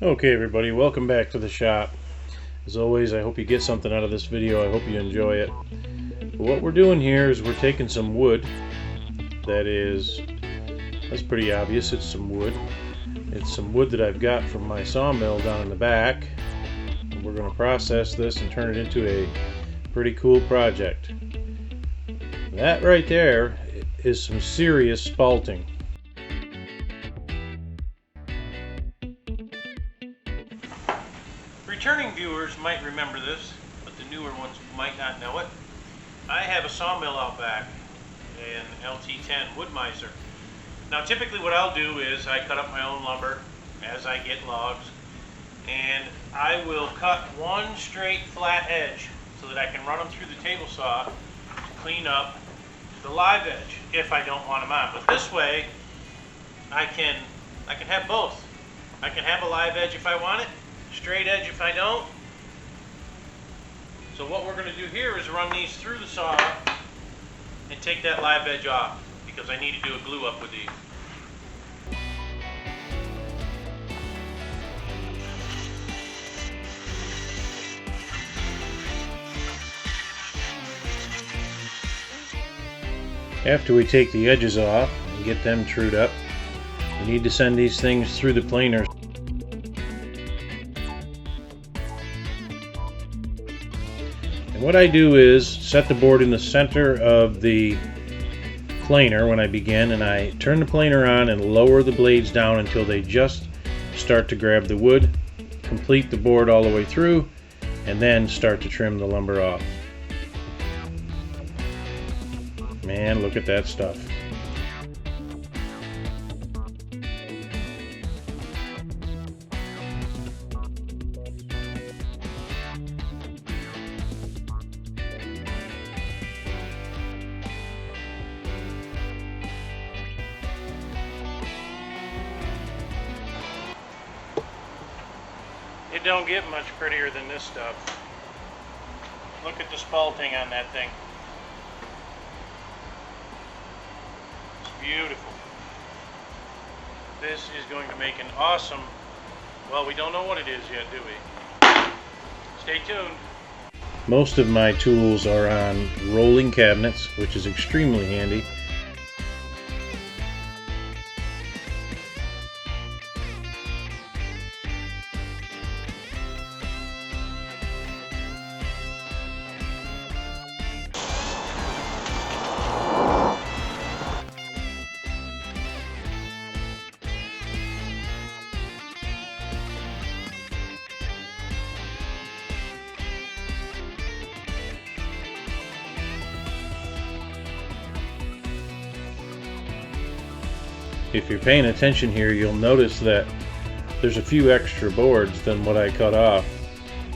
Okay everybody, welcome back to the shop. As always, I hope you get something out of this video. I hope you enjoy it. But what we're doing here is we're taking some wood that's pretty obvious, it's some wood. It's some wood that I've got from my sawmill down in the back. And we're going to process this and turn it into a pretty cool project. That right there is some serious spalting. Returning viewers might remember this, but the newer ones might not know it. I have a sawmill out back, an LT10 wood miser. Now typically what I'll do is I cut up my own lumber as I get logs, and I will cut one straight flat edge so that I can run them through the table saw to clean up the live edge if I don't want them on. But this way I can have both. I can have a live edge if I want it, straight edge if I don't. So what we're going to do here is run these through the saw and take that live edge off, because I need to do a glue up with these. After we take the edges off and get them trued up, we need to send these things through the planer. And what I do is set the board in the center of the planer when I begin, and I turn the planer on and lower the blades down until they just start to grab the wood, complete the board all the way through, and then start to trim the lumber off. Man, look at that stuff. It don't get much prettier than this stuff. Look at the spalting on that thing. It's beautiful. This is going to make an awesome, well, we don't know what it is yet, do we? Stay tuned. Most of my tools are on rolling cabinets, which is extremely handy. If you're paying attention here, you'll notice that there's a few extra boards than what I cut off.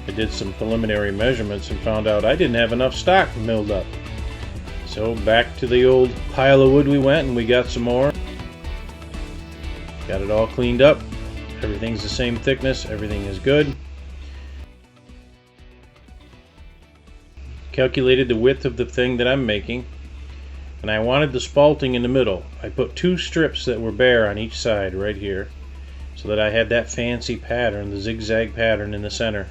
I did some preliminary measurements and found out I didn't have enough stock milled up. So back to the old pile of wood we went, and we got some more. Got it all cleaned up. Everything's the same thickness. Everything is good. Calculated the width of the thing that I'm making. And I wanted the spalting in the middle. I put two strips that were bare on each side right here, so that I had that fancy pattern, the zigzag pattern in the center.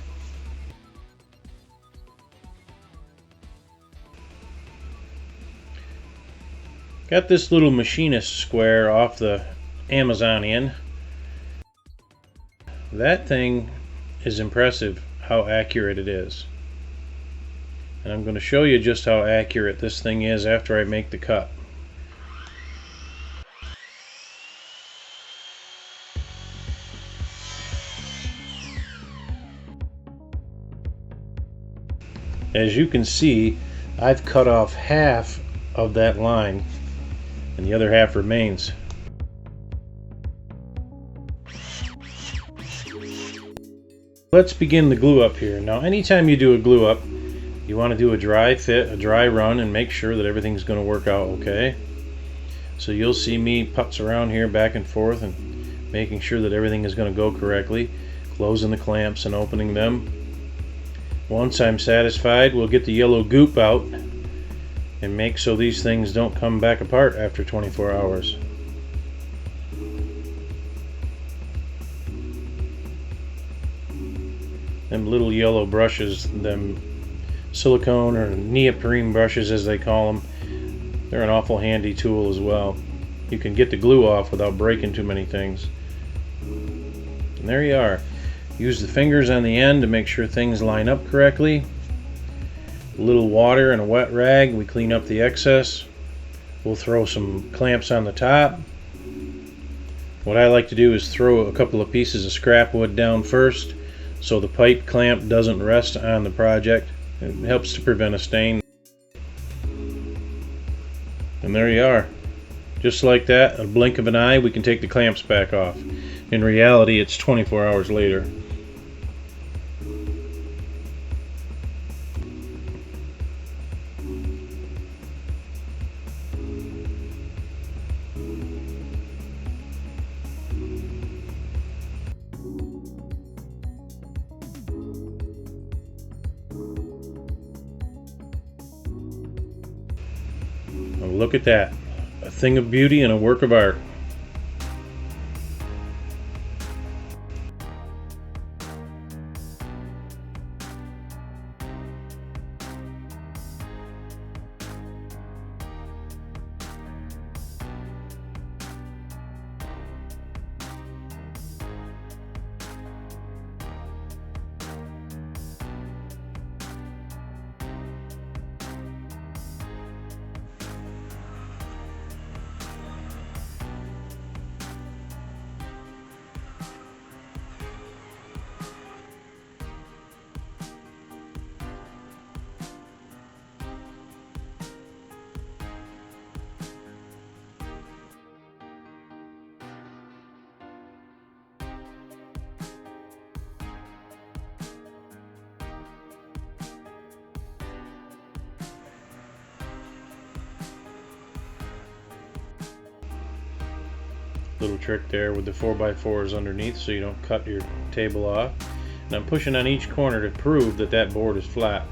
Got this little machinist square off the Amazonian. That thing is impressive how accurate it is. And I'm going to show you just how accurate this thing is after I make the cut. As you can see, I've cut off half of that line, and the other half remains. Let's begin the glue up here. Now, anytime you do a glue up, you want to do a dry fit, a dry run, and make sure that everything's going to work out okay. So you'll see me putz around here back and forth and making sure that everything is going to go correctly, closing the clamps and opening them. Once I'm satisfied, we'll get the yellow goop out and make so these things don't come back apart after 24 hours. them little yellow brushes, them silicone or neoprene brushes as they call them. They're an awful handy tool as well. You can get the glue off without breaking too many things. And there you are. Use the fingers on the end to make sure things line up correctly. A little water and a wet rag, we clean up the excess. We'll throw some clamps on the top. What I like to do is throw a couple of pieces of scrap wood down first so the pipe clamp doesn't rest on the project. It helps to prevent a stain. And there you are. Just like that, a blink of an eye, we can take the clamps back off. In reality, it's 24 hours later. Now look at that. A thing of beauty and a work of art. Little trick there with the 4x4s underneath so you don't cut your table off. And I'm pushing on each corner to prove that that board is flat.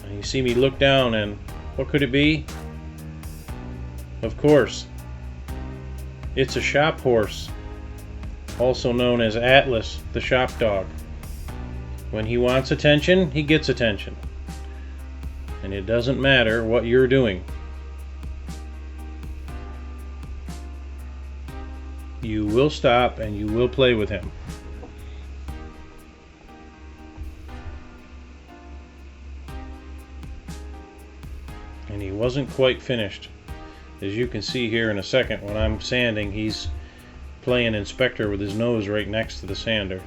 And you see me look down, and what could it be? Of course, it's a shop horse, also known as Atlas, the shop dog. When he wants attention, he gets attention. And it doesn't matter what you're doing. You will stop and you will play with him. And he wasn't quite finished. As you can see here in a second, when I'm sanding, he's playing inspector with his nose right next to the sander.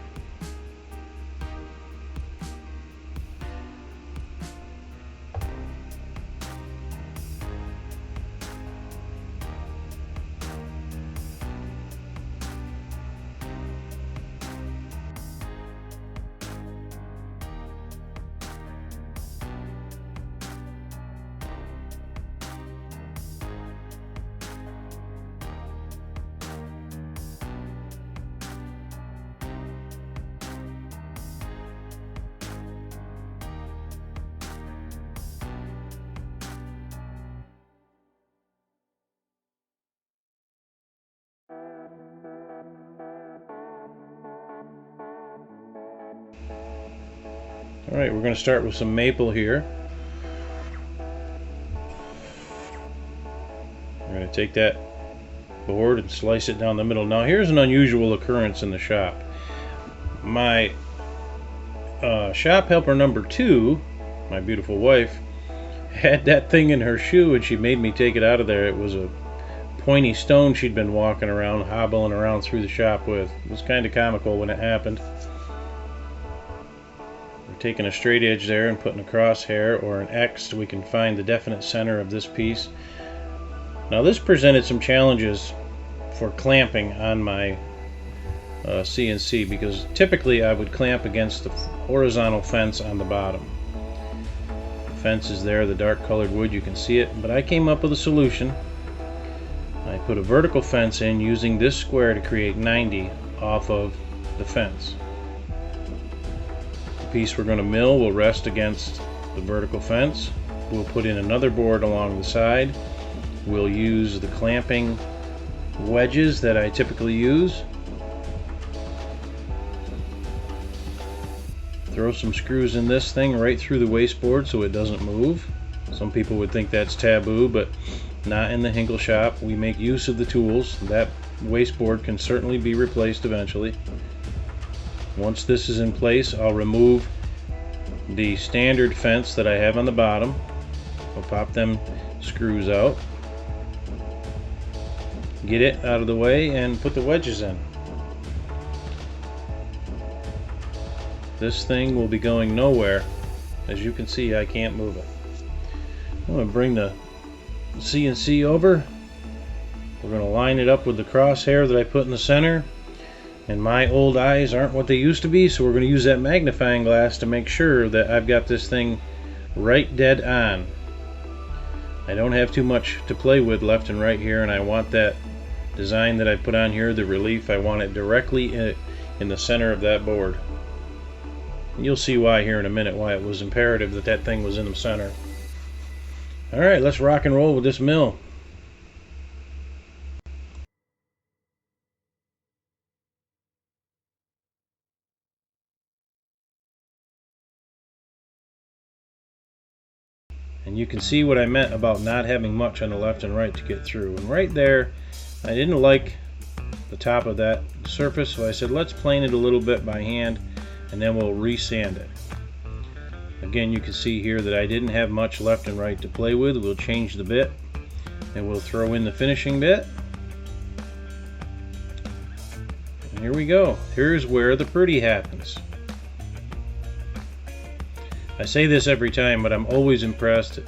Alright, we're going to start with some maple here. We're going to take that board and slice it down the middle. Now here's an unusual occurrence in the shop. My shop helper number 2, my beautiful wife, had that thing in her shoe and she made me take it out of there. It was a pointy stone she'd been walking around, hobbling around through the shop with. It was kind of comical when it happened. We're taking a straight edge there and putting a crosshair or an X so we can find the definite center of this piece. Now this presented some challenges for clamping on my CNC, because typically I would clamp against the horizontal fence on the bottom. The fence is there, the dark colored wood, you can see it, but I came up with a solution. I put a vertical fence in using this square to create 90 off of the fence. piece we're going to mill will rest against the vertical fence. We'll put in another board along the side. We'll use the clamping wedges that I typically use. Throw some screws in this thing right through the wasteboard so it doesn't move. Some people would think that's taboo, but not in the Hinkle shop. We make use of the tools. That wasteboard can certainly be replaced eventually. Once this is in place, I'll remove the standard fence that I have on the bottom. I'll pop them screws out, get it out of the way, and put the wedges in. This thing will be going nowhere. As you can see, I can't move it. I'm going to bring the CNC over. We're going to line it up with the crosshair that I put in the center. And my old eyes aren't what they used to be, so we're going to use that magnifying glass to make sure that I've got this thing right dead on. I don't have too much to play with left and right here, and I want that design that I put on here, the relief, I want it directly in the center of that board. And you'll see why here in a minute, why it was imperative that that thing was in the center. Alright, let's rock and roll with this mill. And you can see what I meant about not having much on the left and right to get through. And right there, I didn't like the top of that surface, so I said let's plane it a little bit by hand and then we'll resand it. Again, you can see here that I didn't have much left and right to play with. We'll change the bit and we'll throw in the finishing bit. And here we go. Here's where the pretty happens. I say this every time, but I'm always impressed.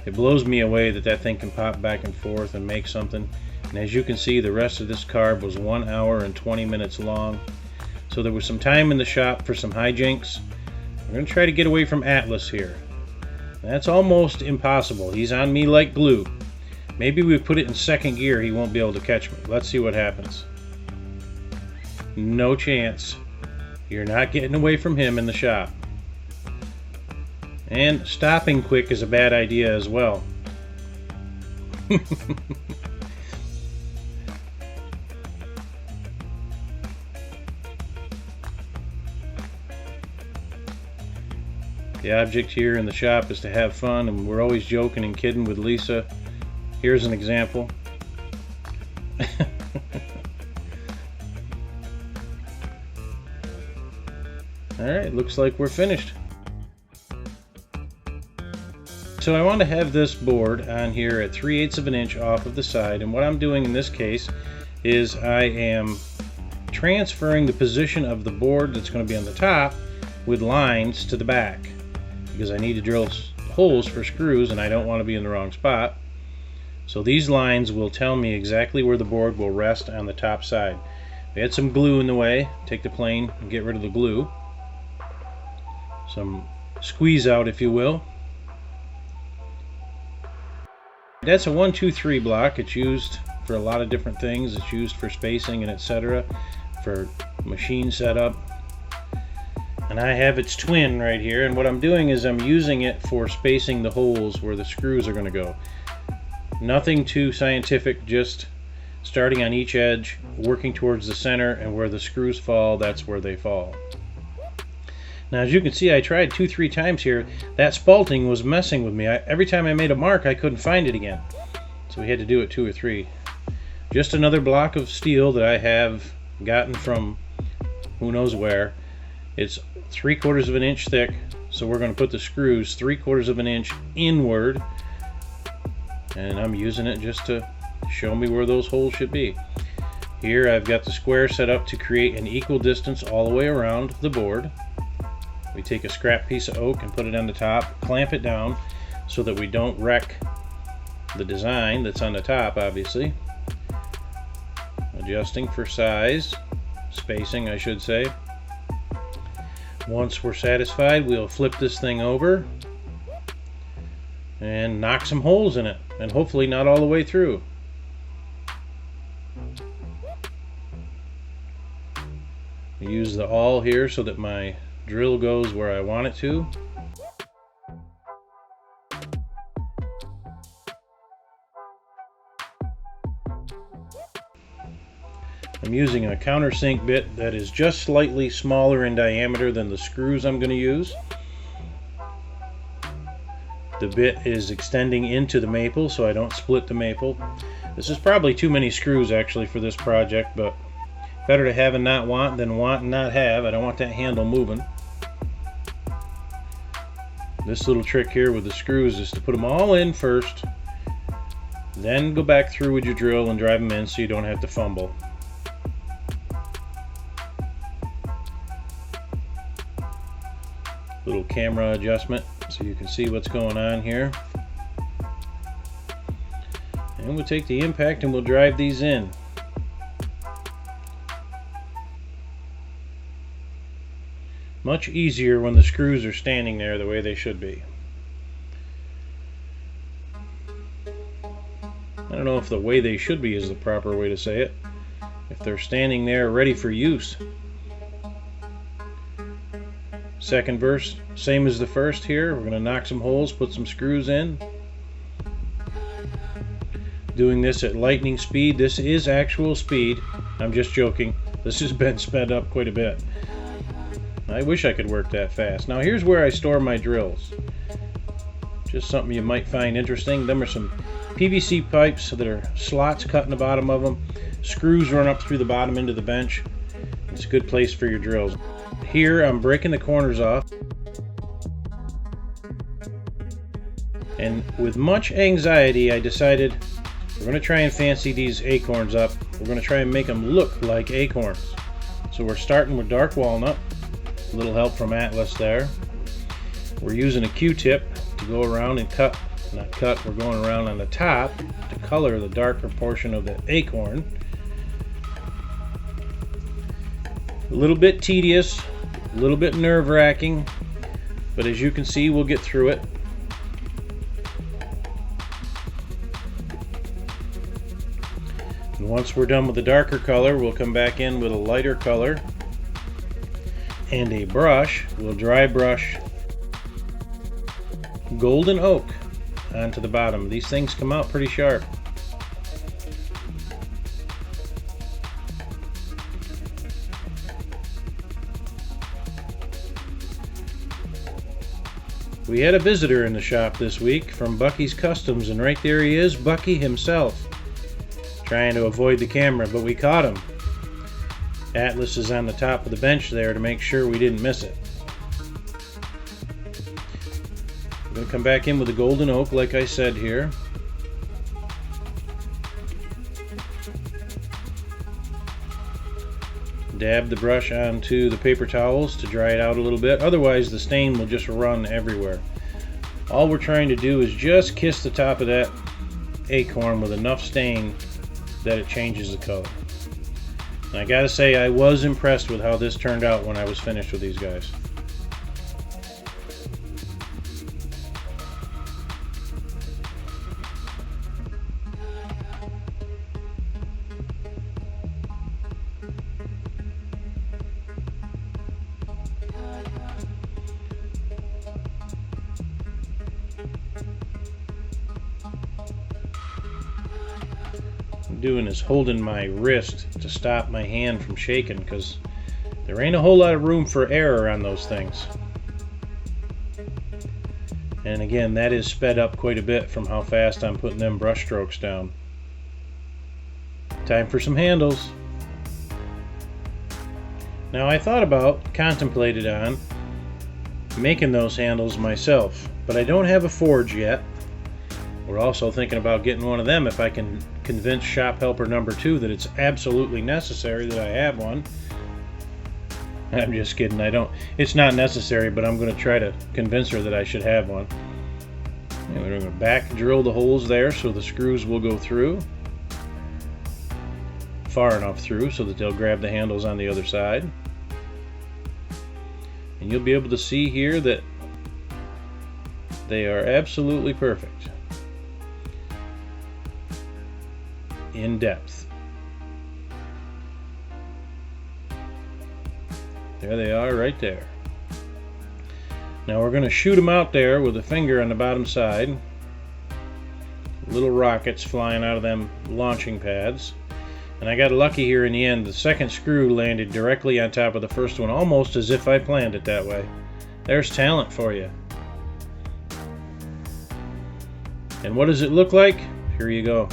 It blows me away that that thing can pop back and forth and make something. And as you can see, the rest of this carve was 1 hour and 20 minutes long. So there was some time in the shop for some hijinks. We're going to try to get away from Atlas here. That's almost impossible. He's on me like glue. Maybe we put it in second gear, he won't be able to catch me. Let's see what happens. No chance. You're not getting away from him in the shop. And stopping quick is a bad idea as well. The object here in the shop is to have fun, and we're always joking and kidding with Lisa. Here's an example. Alright, looks like we're finished. So I want to have this board on here at 3/8 of an inch off of the side, and what I'm doing in this case is I am transferring the position of the board that's going to be on the top with lines to the back, because I need to drill holes for screws and I don't want to be in the wrong spot. So these lines will tell me exactly where the board will rest on the top side. We had some glue in the way. Take the plane and get rid of the glue. Some squeeze out, if you will. That's a 1-2-3 block. It's used for a lot of different things. It's used for spacing and etc. For machine setup. And I have its twin right here, and what I'm doing is I'm using it for spacing the holes where the screws are going to go. Nothing too scientific, just starting on each edge, working towards the center, and where the screws fall, that's where they fall. Now as you can see, I tried 2-3 times here. That spalting was messing with me. Every time I made a mark, I couldn't find it again. So we had to do it 2 or 3. Just another block of steel that I have gotten from who knows where. It's 3/4 of an inch thick, so we're going to put the screws 3/4 of an inch inward, and I'm using it just to show me where those holes should be. Here I've got the square set up to create an equal distance all the way around the board. We take a scrap piece of oak and put it on the top, clamp it down so that we don't wreck the design that's on the top, obviously. Adjusting for size, spacing I should say. Once we're satisfied, we'll flip this thing over and knock some holes in it, and hopefully not all the way through. Use the awl here so that my drill goes where I want it to. I'm using a countersink bit that is just slightly smaller in diameter than the screws I'm going to use. The bit is extending into the maple so I don't split the maple. This is probably too many screws actually for this project, but better to have and not want than want and not have. I don't want that handle moving. This little trick here with the screws is to put them all in first, then go back through with your drill and drive them in so you don't have to fumble. Little camera adjustment so you can see what's going on here. And we'll take the impact and we'll drive these in. Much easier when the screws are standing there the way they should be. I don't know if the way they should be is the proper way to say it. If they're standing there ready for use. Second verse, same as the first here. We're going to knock some holes, put some screws in. Doing this at lightning speed. This is actual speed. I'm just joking. This has been sped up quite a bit. I wish I could work that fast. Now here's where I store my drills. Just something you might find interesting. Them are some PVC pipes that are slots cut in the bottom of them. Screws run up through the bottom into the bench. It's a good place for your drills. Here I'm breaking the corners off. And with much anxiety I decided we're going to try and fancy these acorns up. We're going to try and make them look like acorns. So we're starting with dark walnut. A little help from Atlas there. We're using a Q-tip to go around and cut. Not cut, we're going around on the top to color the darker portion of the acorn. A little bit tedious, a little bit nerve-wracking, but as you can see, we'll get through it. And once we're done with the darker color, we'll come back in with a lighter color and a brush. We'll dry brush golden oak onto the bottom. These things come out pretty sharp. We had a visitor in the shop this week from Bucky's Customs, and right there he is, Bucky himself, trying to avoid the camera, but we caught him. Atlas is on the top of the bench there to make sure we didn't miss it. I'm going to come back in with the golden oak like I said here. Dab the brush onto the paper towels to dry it out a little bit, otherwise the stain will just run everywhere. All we're trying to do is just kiss the top of that acorn with enough stain that it changes the color. And I gotta say, I was impressed with how this turned out when I was finished with these guys. Doing is holding my wrist to stop my hand from shaking, because there ain't a whole lot of room for error on those things. And again, that is sped up quite a bit from how fast I'm putting them brush strokes down. Time for some handles. Now I contemplated on making those handles myself, but I don't have a forge yet. We're also thinking about getting one of them if I can convince shop helper number 2 that it's absolutely necessary that I have one. I'm just kidding. It's not necessary, but I'm going to try to convince her that I should have one. And we're going to back drill the holes there so the screws will go through. Far enough through so that they'll grab the handles on the other side. And you'll be able to see here that they are absolutely perfect. In depth. There they are right there. Now we're going to shoot them out there with a finger on the bottom side. Little rockets flying out of them launching pads. And I got lucky here in the end. The second screw landed directly on top of the first one, almost as if I planned it that way. There's talent for you. And what does it look like? Here you go.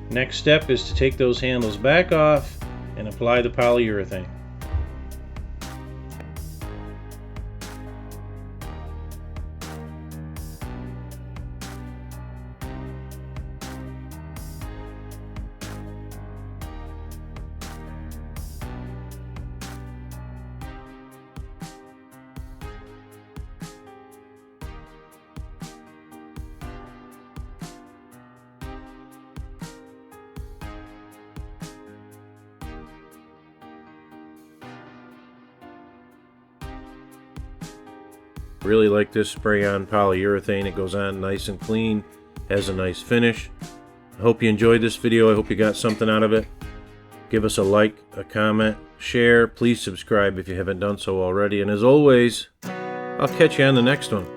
Next step is to take those handles back off and apply the polyurethane. Really like this spray-on polyurethane. It goes on nice and clean, has a nice finish. I hope you enjoyed this video. I hope you got something out of it. Give us a like, a comment, share. Please subscribe if you haven't done so already. And as always, I'll catch you on the next one.